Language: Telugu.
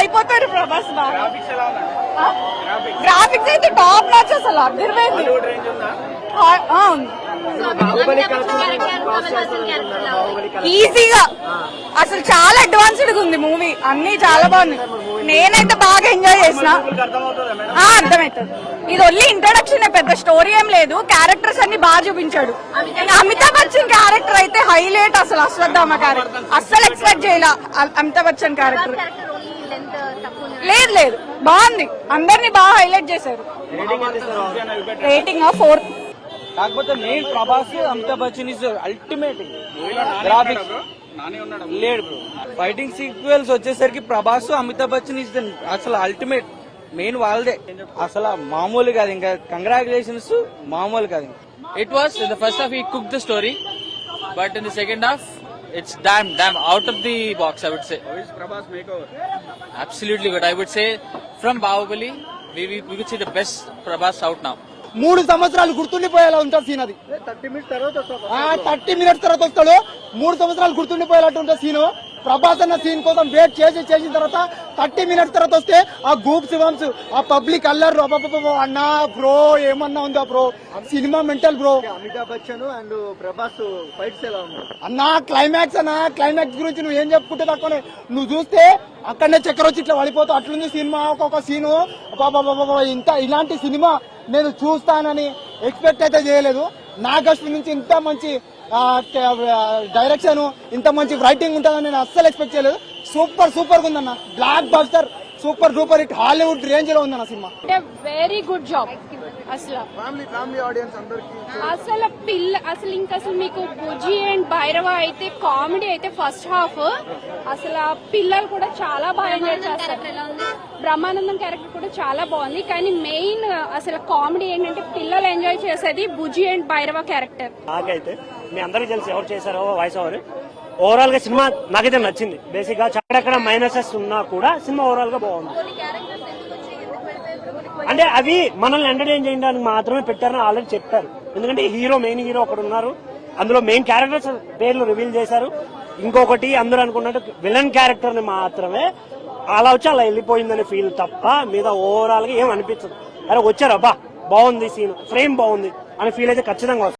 అయిపోతారు ప్రభాస్ బాగా. గ్రాఫిక్స్ అయితే టాప్ నాచ్, అసలు అదిరిపోయింది. ఈజీగా అసలు చాలా అడ్వాన్స్డ్ గా ఉంది మూవీ, అన్ని చాలా బాగుంది. నేనైతే బాగా ఎంజాయ్ చేసిన. అర్థమవుతుంది. ఇది ఓన్లీ ఇంట్రొడక్షన్, పెద్ద స్టోరీ ఏం లేదు. క్యారెక్టర్స్ అన్ని బాగా చూపించాడు. అమితాబ్ బచ్చన్ క్యారెక్టర్ అయితే హైలైట్. అసలు అశ్వత్థామ క్యారెక్టర్ అస్సలు ఎక్స్పెక్ట్ చేయాల. అమితాబ్ బచ్చన్ క్యారెక్టర్ లేదు బాగుంది. అందరినీ బాగా హైలైట్ చేశారు. రేటింగ్ 4. కాకపోతే main Prabhas, Amitabh Bachchan is ultimate. Graphics లేడు బ్రో. ఫైటింగ్ సీక్వెల్స్ వచ్చేసరికి ప్రభాస్, అమితాబ్ బచ్చన్ ఇస్ అసలు అల్టిమేట్. మెయిన్ వాళ్ళదే, అసలు మామూలు కాదు. ఇంకా కంగ్రాచులేషన్స్, మామూలు కాదు. It was in the first half he cooked the story, but in the second half it's damn out of the box, I would say. How is Prabhas makeover? Absolutely good. I would say from Bahubali we could see the best Prabhas out now. 3 సంవత్సరాలు గుర్తుండిపోయేలా ఉంటుంది సీన్ అది. 30 minutes తర్వాత 30 minutes తర్వాత వస్తాడు. 3 సంవత్సరాలు గుర్తుండిపోయేలాంటి ఉంటుంది సీను. ప్రభాస్ అన్న సీన్ కోసం వెయిట్ చేసిన తర్వాత 30 minutes తర్వాత వస్తే ఆ గూప్ శివాంశ్, ఆ పబ్లిక్ అల్లర్లు, అన్నా బ్రో ఏమన్నా ఉందా bro, cinema mental bro. Amitabh Bachchan and Prabhas fights ఎలా ఉన్నాయి అన్నా? క్లైమాక్స్ గురించి నువ్వు ఏం చెప్పుకుంటే తక్కువనే. నువ్వు చూస్తే అక్కడనే చక్కెర వచ్చి ఇట్లా పడిపోతావు, అట్లుంది సినిమా. ఒక్కొక్క సీను ఇంత ఇలాంటి సినిమా నేను చూస్తానని ఎక్స్పెక్ట్ అయితే చేయలేదు. నాగశ్వి నుంచి ఇంత మంచి డైరెక్షన్, ఇంత మంచి రైటింగ్ ఉంటుందని నేను అస్సలు ఎక్స్పెక్ట్ చేయలేదు. సూపర్ ఉందన్న. Block buster, super duper hit, Hollywood range లో ఉందన్న సినిమా. Very good job. అసలు ఫ్యామిలీ ఆడియన్స్ అందరికి అసలు ఇంకా మీకు బుజ్జి అండ్ భైరవ అయితే కామెడీ అయితే ఫస్ట్ హాఫ్ అసలు పిల్లలు కూడా చాలా బాగా ఎంజాయ్ చేస్తారు. బ్రహ్మానందం క్యారెక్టర్ కూడా చాలా బాగుంది. కానీ మెయిన్ అసలు కామెడీ ఏంటంటే పిల్లలు ఎంజాయ్ చేసేది బుజ్జి అండ్ భైరవ క్యారెక్టర్. నాకైతే మీ అందరికీ తెలిసి ఎవరు చేశారో వాయిస్ ఓవర్. ఓవరాల్ గా సినిమా నాకైతే నచ్చింది. బేసిక్ గా అక్కడక్కడ మైనసెస్ ఉన్నా కూడా సినిమా ఓవరాల్ గా బాగుంది. అంటే అవి మనల్ని ఎంటర్టైన్ చేయడానికి మాత్రమే పెట్టారని ఆల్రెడీ చెప్పారు. ఎందుకంటే మెయిన్ హీరో ఒకడు ఉన్నారు, అందులో మెయిన్ క్యారెక్టర్స్ పేర్లు రివీల్ చేశారు. ఇంకొకటి అందరూ అనుకున్నట్టు విలన్ క్యారెక్టర్ ని మాత్రమే అలా వచ్చి అలా వెళ్ళిపోయిందనే ఫీల్ తప్ప మీద ఓవరాల్ గా ఏం అనిపించదు. అరే వచ్చారు, అబ్బా బాగుంది సీన్, ఫ్రేమ్ బాగుంది అనే ఫీల్ అయితే ఖచ్చితంగా వస్తుంది.